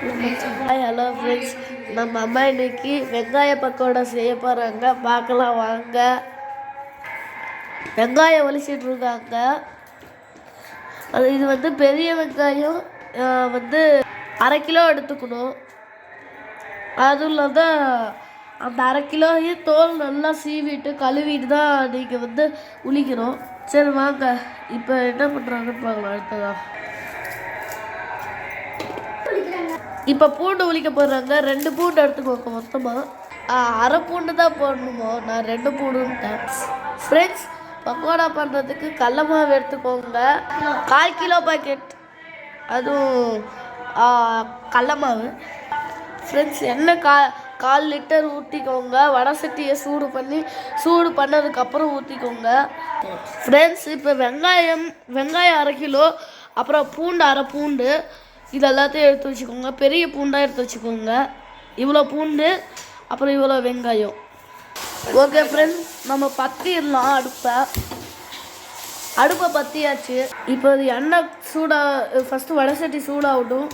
Hello friends, நம்ம அம்மா இன்னைக்கு வெங்காய பக்கோடா செய்ய போகிறாங்க. பார்க்கலாம் வாங்க. வெங்காயம் ஒலிச்சிட்டு இருக்காங்க. இது வந்து பெரிய வெங்காயம் வந்து 1/2 கிலோ எடுத்துக்கணும். அதுவும் இல்லாமல் அந்த 1/2 கிலோவையும் தோல் நல்லா சீவிட்டு கழுவிட்டு தான் நீங்கள் வந்து உளிக்கணும். சரி வாங்க, இப்போ என்ன பண்ணுறாங்கன்னு பார்க்கலாம். அடுத்ததான் இப்போ பூண்டு உளிக்க போடுறாங்க. 2 பூண்டு எடுத்துக்கோங்க. மொத்தமாக 1/2 பூண்டு தான் போடணுமோ, நான் 2 பூண்டுன்ட்டேன். ஃப்ரெண்ட்ஸ், பக்கோடா பண்ணுறதுக்கு கடல மாவு எடுத்துக்கோங்க. 1/4 கிலோ பாக்கெட், அதுவும் கடல மாவு. ஃப்ரெண்ட்ஸ், எண்ணெய் 1/4 லிட்டர் ஊற்றிக்கோங்க. வடை சட்டியை சூடு பண்ணதுக்கப்புறம் ஊற்றிக்கோங்க. ஃப்ரெண்ட்ஸ், இப்போ வெங்காயம் 1/2 கிலோ, அப்புறம் பூண்டு 1/2 பூண்டு, இது எல்லாத்தையும் எடுத்து வச்சுக்கோங்க. பெரிய பூண்டாக எடுத்து வச்சுக்கோங்க. இவ்வளோ பூண்டு, அப்புறம் இவ்வளோ வெங்காயம். ஓகே ஃப்ரெண்ட்ஸ், நம்ம பற்றிடலாம். அடுப்பை பற்றியாச்சு. இப்போ அது எண்ணெய் சூடாக, ஃபஸ்ட்டு வடை சட்டி சூடாகட்டும்.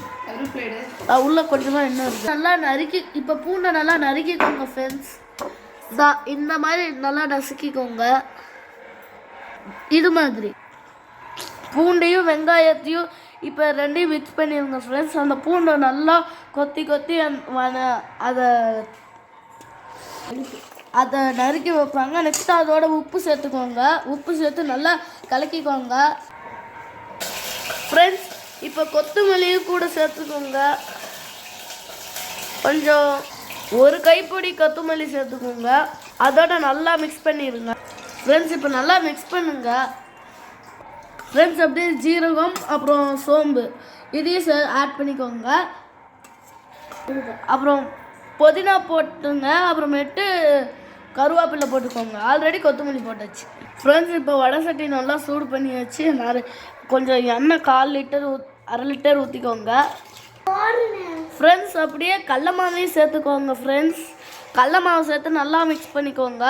உள்ளே கொஞ்சமாக எண்ணெய் இருக்குது. நல்லா நறுக்கி, இப்போ பூண்டை நல்லா நறுக்கிக்கோங்க ஃப்ரெண்ட்ஸ். இந்த மாதிரி நல்லா நசுக்கிக்கோங்க. இது மாதிரி பூண்டையும் வெங்காயத்தையும் இப்போ 2ஐயும் மிக்ஸ் பண்ணிடுங்க ஃப்ரெண்ட்ஸ். அந்த பூண்டை நல்லா கொத்தி அதை நறுக்கி வைப்பாங்க. நெக்ஸ்ட் அதோட உப்பு சேர்த்துக்கோங்க. உப்பு சேர்த்து நல்லா கலக்கிக்கோங்க ஃப்ரெண்ட்ஸ். இப்போ கொத்தமல்லியும் கூட சேர்த்துக்கோங்க. கொஞ்சம் 1 கைப்பிடி கொத்தமல்லி சேர்த்துக்கோங்க. அதோட நல்லா மிக்ஸ் பண்ணிடுங்க ஃப்ரெண்ட்ஸ். இப்போ நல்லா மிக்ஸ் பண்ணுங்க ஃப்ரெண்ட்ஸ். அப்படியே ஜீரகம், அப்புறம் சோம்பு, இதையும் ஆட் பண்ணிக்கோங்க. அப்புறம் புதினா போட்டுங்க. அப்புறமேட்டு கருவேப்பிலை போட்டுக்கோங்க. ஆல்ரெடி கொத்தமல்லி போட்டாச்சு ஃப்ரெண்ட்ஸ். இப்போ வடை சட்டி நல்லா சூடு பண்ணி வச்சு கொஞ்சம் எண்ணெய் 1/4 லிட்டர் 1/2 லிட்டர் ஊற்றிக்கோங்க ஃப்ரெண்ட்ஸ். அப்படியே கடல மாவையும் சேர்த்துக்கோங்க ஃப்ரெண்ட்ஸ். கடல மாவு சேர்த்து நல்லா மிக்ஸ் பண்ணிக்கோங்க.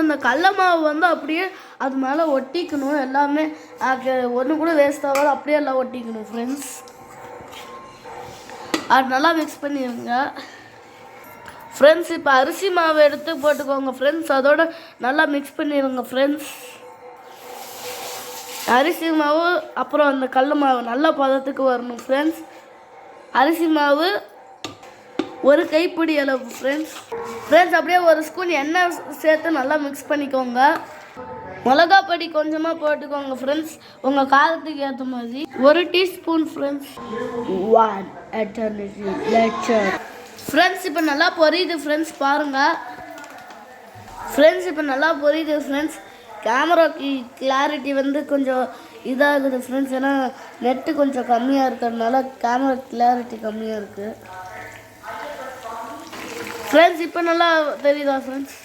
அந்த கடல மாவு வந்து அப்படியே அது மேலே ஒட்டிக்கணும். எல்லாமே ஒன்று கூட வேஸ்ட் ஆகாது, அப்படியே எல்லாம் ஒட்டிக்கணும் ஃப்ரெண்ட்ஸ். அது நல்லா மிக்ஸ் பண்ணிடுங்க ஃப்ரெண்ட்ஸ். இப்போ அரிசி மாவு எடுத்து போட்டுக்கோங்க ஃப்ரெண்ட்ஸ். அதோட நல்லா மிக்ஸ் பண்ணிடுங்க ஃப்ரெண்ட்ஸ். அரிசி மாவு அப்புறம் அந்த கடல மாவு நல்ல பதத்துக்கு வரணும் ஃப்ரெண்ட்ஸ். அரிசி மாவு 1 கைப்பிடி அளவு ஃப்ரெண்ட்ஸ். அப்படியே 1 ஸ்பூன் எண்ணெய் சேர்த்து நல்லா மிக்ஸ் பண்ணிக்கோங்க. மிளகா பொடி கொஞ்சமாக போட்டுக்கோங்க ஃப்ரெண்ட்ஸ், உங்கள் காரத்துக்கு ஏற்ற மாதிரி. 1 teaspoon friends. 1 eternity lecture friends. இப்போ நல்லா பொரியுது ஃப்ரெண்ட்ஸ், பாருங்கள் ஃப்ரெண்ட்ஸ். இப்போ நல்லா பொரியுது ஃப்ரெண்ட்ஸ். கேமராக்கு கிளாரிட்டி வந்து கொஞ்சம் இதாகுது ஃப்ரெண்ட்ஸ். ஏன்னா நெட்டு கொஞ்சம் கம்மியாக இருக்கிறதுனால கேமரா கிளாரிட்டி கம்மியாக இருக்குது ஃப்ரெண்ட்ஸ். இப்போ நல்லா தெரியுதா ஃப்ரெண்ட்ஸ்?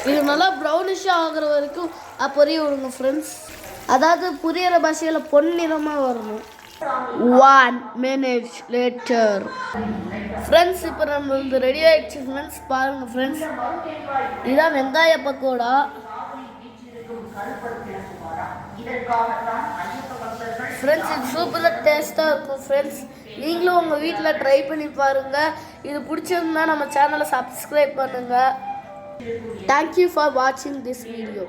இது நல்லா ப்ரௌனிஷாக ஆகிற வரைக்கும் பொரிய விடுங்க ஃப்ரெண்ட்ஸ். அதாவது புரியிற பாஷையில் பொன்னிறமாக வரணும். 1 minute later ஃப்ரெண்ட்ஸ். இப்போ நம்ம வந்து ரெடி ஆகிடுச்சு ஃப்ரெண்ட்ஸ், பாருங்கள் ஃப்ரெண்ட்ஸ். இதுதான் வெங்காய பக்கோடா ஃப்ரெண்ட்ஸ். இது சூப்பராக டேஸ்ட்டாக இருக்கும் ஃப்ரெண்ட்ஸ். நீங்களும் உங்கள் வீட்டில் ட்ரை பண்ணி பாருங்கள். இது பிடிச்சிருந்தா நம்ம சேனலை சப்ஸ்கிரைப் பண்ணுங்கள். தேங்க்யூ ஃபார் வாட்சிங் திஸ் வீடியோ.